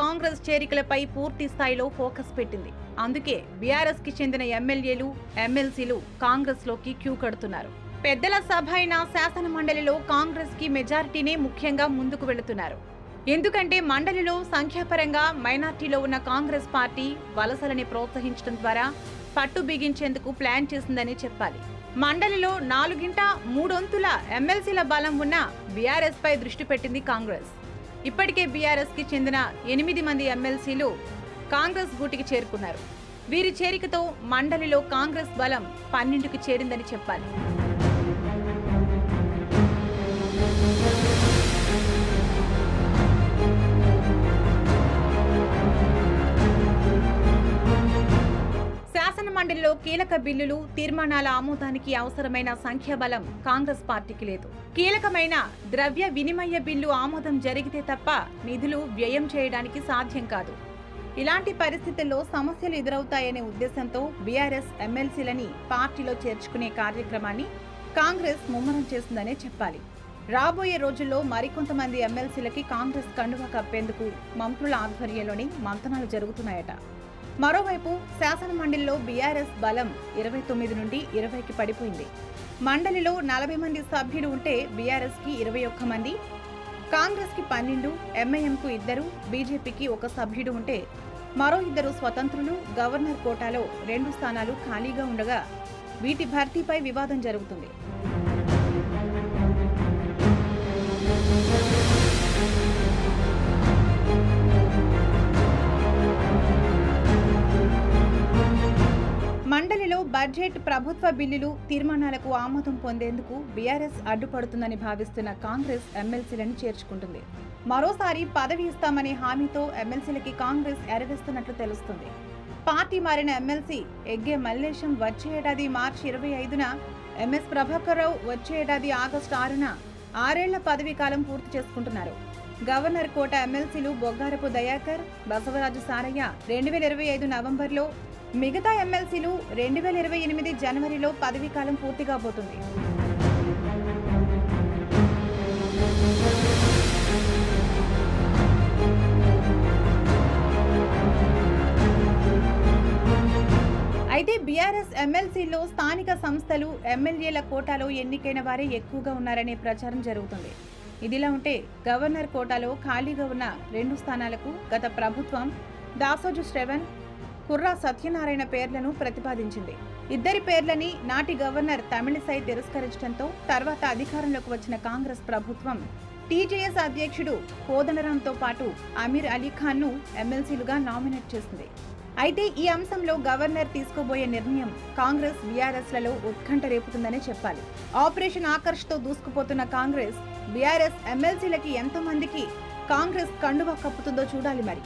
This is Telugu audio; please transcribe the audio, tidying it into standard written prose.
కాంగ్రెస్ చేరికలపై పూర్తి స్థాయిలో ఫోకస్ పెట్టింది. అందుకే బీఆర్ఎస్ కి చెందిన ఎమ్మెల్యేలు, ఎమ్మెల్సీలు కాంగ్రెస్ లోకి క్యూ కడుతున్నారు. పెద్దల సభ అయిన శాసన మండలిలో కాంగ్రెస్ కి మెజారిటీనే ముఖ్యంగా ముందుకు వెళుతున్నారు. ఎందుకంటే మండలిలో సంఖ్యాపరంగా మైనార్టీలో ఉన్న కాంగ్రెస్ పార్టీ వలసలని ప్రోత్సహించడం ద్వారా పట్టు బిగించేందుకు ప్లాన్ చేసిందని చెప్పాలి. మండలిలో 4/3 ఎమ్మెల్సీల బలం ఉన్న బీఆర్ఎస్ పై దృష్టి పెట్టింది కాంగ్రెస్. ఇప్పటికే బీఆర్ఎస్ కి చెందిన 8 మంది ఎమ్మెల్సీలు కాంగ్రెస్ గూటికి చేరుకున్నారు. వీరి చేరికతో మండలిలో కాంగ్రెస్ బలం 12కి చేరిందని చెప్పాలి. శాసన మండలిలో కీలక బిల్లులు, తీర్మానాల ఆమోదానికి అవసరమైన సంఖ్యాబలం కాంగ్రెస్ పార్టీకి లేదు. కీలకమైన ద్రవ్య వినిమయ బిల్లు ఆమోదం జరిగితే తప్ప నిధులు వ్యయం చేయడానికి సాధ్యం కాదు. ఇలాంటి పరిస్థితుల్లో సమస్యలు ఎదురవుతాయనే ఉద్దేశంతో బీఆర్ఎస్ ఎమ్మెల్సీలని పార్టీలో చేర్చుకునే కార్యక్రమాన్ని కాంగ్రెస్ ముమ్మరం చేస్తుందనే చెప్పాలి. రాబోయే రోజుల్లో మరికొంతమంది ఎమ్మెల్సీలకి కాంగ్రెస్ కండువా కప్పేందుకు మంత్రుల ఆధ్వర్యంలోనే మంతనాలు జరుగుతున్నాయట. మరోవైపు శాసన మండలిలో బీఆర్ఎస్ బలం 29 నుండి 20కి పడిపోయింది. మండలిలో 40 మంది సభ్యులు ఉంటే బీఆర్ఎస్ కి 21 మంది, కాంగ్రెస్ కి 12, ఎంఐఎంకు 2, బీజేపీకి 1 సభ్యుడు ఉంటే మరో 2 స్వతంత్రులు, గవర్నర్ కోటాలో 2 స్థానాలు ఖాళీగా ఉండగా వీటి భర్తీపై వివాదం జరుగుతుంది. మండలిలో బడ్జెట్, ప్రభుత్వ బిల్లులు, తీర్మానాలకు ఆమోదం పొందేందుకు బీఆర్ఎస్ అడ్డుపడుతుందని భావిస్తున్న కాంగ్రెస్ ఎమ్మెల్సీలను చేర్చుకుంటుంది. మరోసారి పదవి ఇస్తామనే హామీతో ఎమ్మెల్సీలకి కాంగ్రెస్ ఎరవేస్తున్నట్లు తెలుస్తుంది. పార్టీ మారిన ఎమ్మెల్సీ ఎగ్గే మల్లేశం వచ్చే ఏడాది మార్చి 25న, ఎంఎస్ ప్రభాకర్ రావు వచ్చే ఏడాది ఆగస్టు 6న 6 ఏళ్ల పదవీ కాలం పూర్తి చేసుకుంటున్నారు. గవర్నర్ కోట ఎమ్మెల్సీలు బొగ్గారపు దయాకర్, బసవరాజు సారయ్య 2025 నవంబర్లో, మిగతా ఎమ్మెల్సీలు 2028 జనవరిలో పదవీకాలం పూర్తి కాబోతుంది. అయితే బీఆర్ఎస్ ఎమ్మెల్సీల్లో స్థానిక సంస్థలు, ఎమ్మెల్యేల కోటాలో ఎన్నికైన వారే ఎక్కువగా ఉన్నారనే ప్రచారం జరుగుతుంది. ఇదిలా ఉంటే గవర్నర్ కోటాలో ఖాళీగా ఉన్న 2 స్థానాలకు గత ప్రభుత్వం దాసోజు శ్రవణ్, కుర్రా సత్యనారాయణ పేర్లను ప్రతిపాదించింది. ఇద్దరి పేర్లని నాటి గవర్నర్ తమిళిసై తిరస్కరించడంతో తర్వాత అధికారంలోకి వచ్చిన కాంగ్రెస్ ప్రభుత్వం టీజేఎస్ అధ్యక్షుడు కోదండరాంతో పాటు అమీర్ అలీఖాన్ను ఎమ్మెల్సీలుగా నామినేట్ చేసింది. అయితే ఈ అంశంలో గవర్నర్ తీసుకోబోయే నిర్ణయం కాంగ్రెస్, బీఆర్ఎస్లలో ఉత్కంఠ రేపుతుందనే చెప్పాలి. ఆపరేషన్ ఆకర్ష్తో దూసుకుపోతున్న కాంగ్రెస్, బీఆర్ఎస్ ఎమ్మెల్సీలకి ఎంతమందికి కాంగ్రెస్ కండువా కప్పుతుందో చూడాలి మరి.